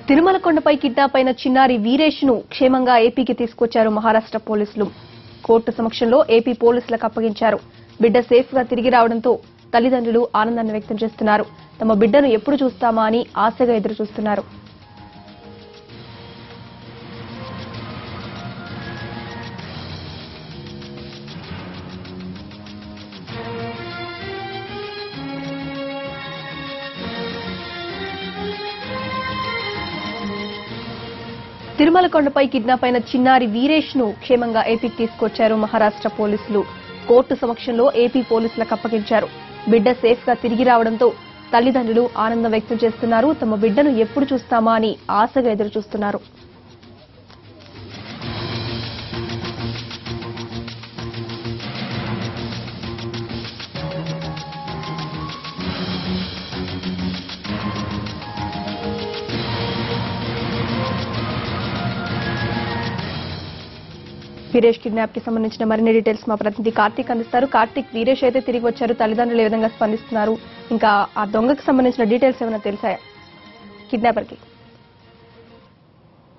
తిరుమల కొండపై కిడ్నాప్ అయిన చిన్నారి వీరేష్ ను క్షేమంగా ఏపీకి తీసుకొచ్చారు మహారాష్ట్ర పోలీసులు. కోర్టు సమక్షంలో ఏపీ పోలీసులకు అప్పగించారు. బిడ్డ సేఫ్ గా తిరిగి రావడంతో తల్లిదండ్రులు ఆనందాన్ని వ్యక్తం చేస్తున్నారు. తమ బిడ్డను ఎప్పుడు చూస్తామా అని ఆశగా ఎదురు చూస్తున్నారు. తిరుమల కొండపై కిడ్నాప్ అయిన చిన్నారి వీరేష్ ను క్షేమంగా ఏపీకి తీసుకొచ్చారు మహారాష్ట్ర పోలీసులు. కోర్టు సమక్షంలో ఏపీ పోలీసులకు అప్పగించారు. బిడ్డ సేఫ్ గా తిరిగి రావడంతో తల్లిదండ్రులు ఆనందం వ్యక్తం చేస్తున్నారు. తమ బిడ్డను ఎప్పుడు చూస్తామా అని ఆశగా ఎదురు చూస్తున్నారు. వీరేష్ కిడ్నాప్ కి సంబంధించిన మరిన్ని డీటెయిల్స్ మా ప్రతినిధి కార్తీక్ అందిస్తారు. కార్తీక్, వీరేష్ అయితే తిరిగి వచ్చారు, తల్లిదండ్రులు ఏ విధంగా స్పందిస్తున్నారు, ఇంకా ఆ దొంగకి సంబంధించిన డీటెయిల్స్ ఏమైనా తెలిసాయా? కిడ్నాపర్ కి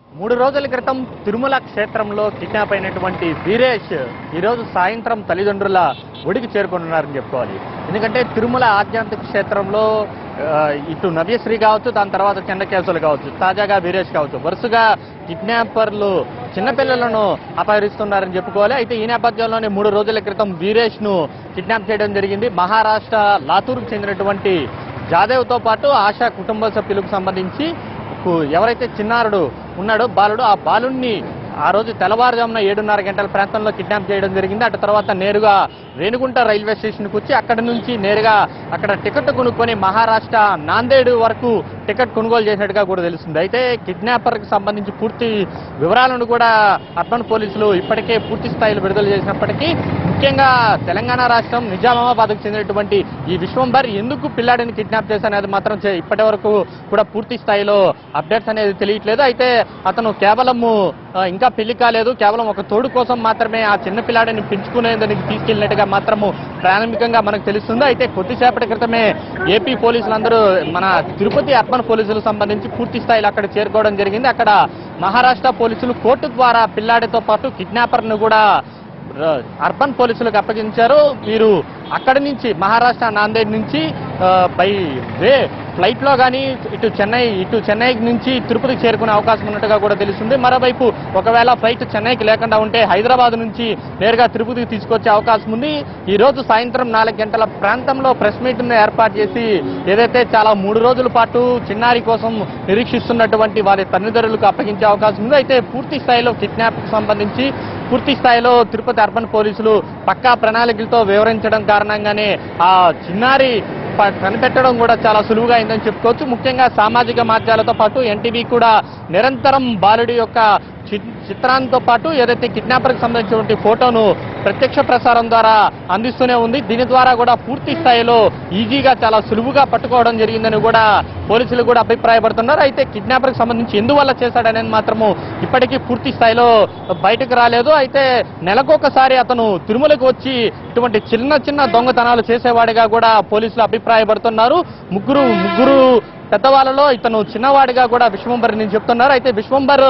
3 రోజుల క్రితం తిరుమల క్షేత్రంలో కిడ్నాప్ అయినటువంటి వీరేష్ ఈ రోజు సాయంత్రం తల్లిదండ్రుల ఒడికి చేరుకుంటున్నారని చెప్పుకోవాలి. ఎందుకంటే తిరుమల ఆధ్యాత్మిక క్షేత్రంలో ఇటు నవ్యశ్రీ కావచ్చు, దాని తర్వాత చెన్నకేశవులు కావచ్చు, తాజాగా వీరేష్ కావచ్చు, వరుసగా కిడ్నాపర్లు చిన్నపిల్లలను అపహరిస్తున్నారని చెప్పుకోవాలి. అయితే ఈ నేపథ్యంలోనే 3 రోజుల క్రితం వీరేష్ ను కిడ్నాప్ చేయడం జరిగింది. మహారాష్ట్ర లాతూర్కు చెందినటువంటి జాదేవ్తో పాటు ఆశా కుటుంబ సభ్యులకు సంబంధించి ఎవరైతే చిన్నారుడు ఉన్నాడో బాలుడు, ఆ బాలుడిని ఆ రోజు తెల్లవారుజామున 7:30 గంటల ప్రాంతంలో కిడ్నాప్ చేయడం జరిగింది. అటు తర్వాత నేరుగా రేణిగుంట రైల్వే స్టేషన్కి వచ్చి అక్కడి నుంచి నేరుగా అక్కడ టికెట్ కొనుక్కొని మహారాష్ట్ర నాందేడ్ వరకు టికెట్ కొనుగోలు చేసినట్టుగా కూడా తెలుస్తుంది. అయితే కిడ్నాపర్కి సంబంధించి పూర్తి వివరాలను కూడా అర్బన్ పోలీసులు ఇప్పటికే పూర్తి స్థాయిలో విడుదల చేసినప్పటికీ ముఖ్యంగా తెలంగాణ రాష్ట్రం నిజామాబాద్కు చెందినటువంటి ఈ విశ్వంబర్ ఎందుకు పిల్లాడిని కిడ్నాప్ చేశారనేది మాత్రం ఇప్పటి వరకు కూడా పూర్తి స్థాయిలో అప్డేట్స్ అనేది తెలియట్లేదు. అయితే అతను కేవలము ఇంకా పెళ్లి కాలేదు, కేవలం ఒక తోడు కోసం మాత్రమే ఆ చిన్న పిల్లాడిని పెంచుకునేందుకు తీసుకెళ్లినట్టుగా మాత్రము ప్రాథమికంగా మనకు తెలుస్తుంది. అయితే కొద్దిసేపటి క్రితమే ఏపీ పోలీసులందరూ మన తిరుపతి అర్బన్ పోలీసులకు సంబంధించి పూర్తి స్థాయిలో అక్కడ చేరుకోవడం జరిగింది. అక్కడ మహారాష్ట్ర పోలీసులు కోర్టు ద్వారా పిల్లాడితో పాటు కిడ్నాపర్ను కూడా అర్బన్ పోలీసులకు అప్పగించారు. వీరు అక్కడి నుంచి మహారాష్ట్ర నాందేడ్ నుంచి బై వే ఫ్లైట్ లో కానీ ఇటు చెన్నై నుంచి తిరుపతికి చేరుకునే అవకాశం ఉన్నట్టుగా కూడా తెలుస్తుంది. మరోవైపు ఒకవేళ ఫ్లైట్ చెన్నైకి లేకుండా ఉంటే హైదరాబాద్ నుంచి నేరుగా తిరుపతికి తీసుకొచ్చే అవకాశం ఉంది. ఈ రోజు సాయంత్రం 4 గంటల ప్రాంతంలో ప్రెస్ మీట్ ను ఏర్పాటు చేసి ఏదైతే చాలా 3 రోజుల పాటు చిన్నారి కోసం నిరీక్షిస్తున్నటువంటి వారి తల్లిదండ్రులకు అప్పగించే అవకాశం ఉంది. అయితే పూర్తి స్థాయిలో కిడ్నాప్ కు సంబంధించి పూర్తి స్థాయిలో తిరుపతి అర్బన్ పోలీసులు పక్కా ప్రణాళికలతో వివరించడం కారణంగానే ఆ చిన్నారి కనిపెట్టడం కూడా చాలా సులువుగా అయిందని చెప్పుకోవచ్చు. ముఖ్యంగా సామాజిక మాధ్యమాలతో పాటు ఎన్టీవీ కూడా నిరంతరం బాలుడి యొక్క చిత్రాంతో పాటు ఏదైతే కిడ్నాపర్కి సంబంధించినటువంటి ఫోటోను ప్రత్యక్ష ప్రసారం ద్వారా అందిస్తూనే ఉంది. దీని ద్వారా కూడా పూర్తి స్థాయిలో ఈజీగా చాలా సులువుగా పట్టుకోవడం జరిగిందని కూడా పోలీసులు కూడా అభిప్రాయపడుతున్నారు. అయితే కిడ్నాపర్కి సంబంధించి ఎందువల్ల చేశాడనేది మాత్రము ఇప్పటికీ పూర్తి స్థాయిలో బయటకు రాలేదు. అయితే నెలకొకసారి అతను తిరుమలకు వచ్చి ఇటువంటి చిన్న దొంగతనాలు చేసేవాడిగా కూడా పోలీసులు అభిప్రాయపడుతున్నారు. ముగ్గురు పెద్దవాళ్ళలో ఇతను చిన్నవాడిగా కూడా విశ్వంబర్ నేను చెప్తున్నారు. అయితే విశ్వంబర్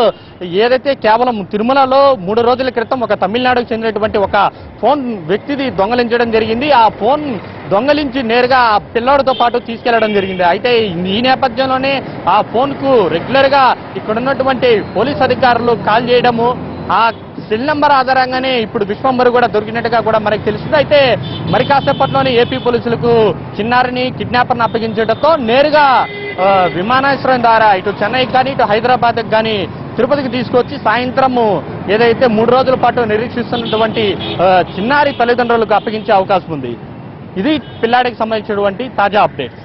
ఏదైతే కేవలం తిరుమలలో 3 రోజుల క్రితం ఒక తమిళనాడుకు చెందినటువంటి ఒక ఫోన్ వ్యక్తిది దొంగలించడం జరిగింది. ఆ ఫోన్ దొంగలించి నేరుగా ఆ పిల్లాడితో పాటు తీసుకెళ్లడం జరిగింది. అయితే ఈ నేపథ్యంలోనే ఆ ఫోన్ కు రెగ్యులర్ గా ఇక్కడ ఉన్నటువంటి పోలీస్ అధికారులు కాల్ చేయడము, ఆ సెల్ నెంబర్ ఆధారంగానే ఇప్పుడు విశ్వంబర్ కూడా దొరికినట్టుగా కూడా మనకు తెలుస్తుంది. అయితే మరి కాసేపట్లోనే ఏపీ పోలీసులకు చిన్నారిని కిడ్నాపర్ని అప్పగించడంతో నేరుగా విమానాశ్రయం ద్వారా ఇటు చెన్నైకి కానీ ఇటు హైదరాబాద్కి కానీ తిరుపతికి తీసుకొచ్చి సాయంత్రము ఏదైతే 3 రోజుల పాటు నిరీక్షిస్తున్నటువంటి చిన్నారి తల్లిదండ్రులకు అప్పగించే అవకాశం ఉంది. ఇది పిల్లాడికి సంబంధించినటువంటి తాజా అప్డేట్.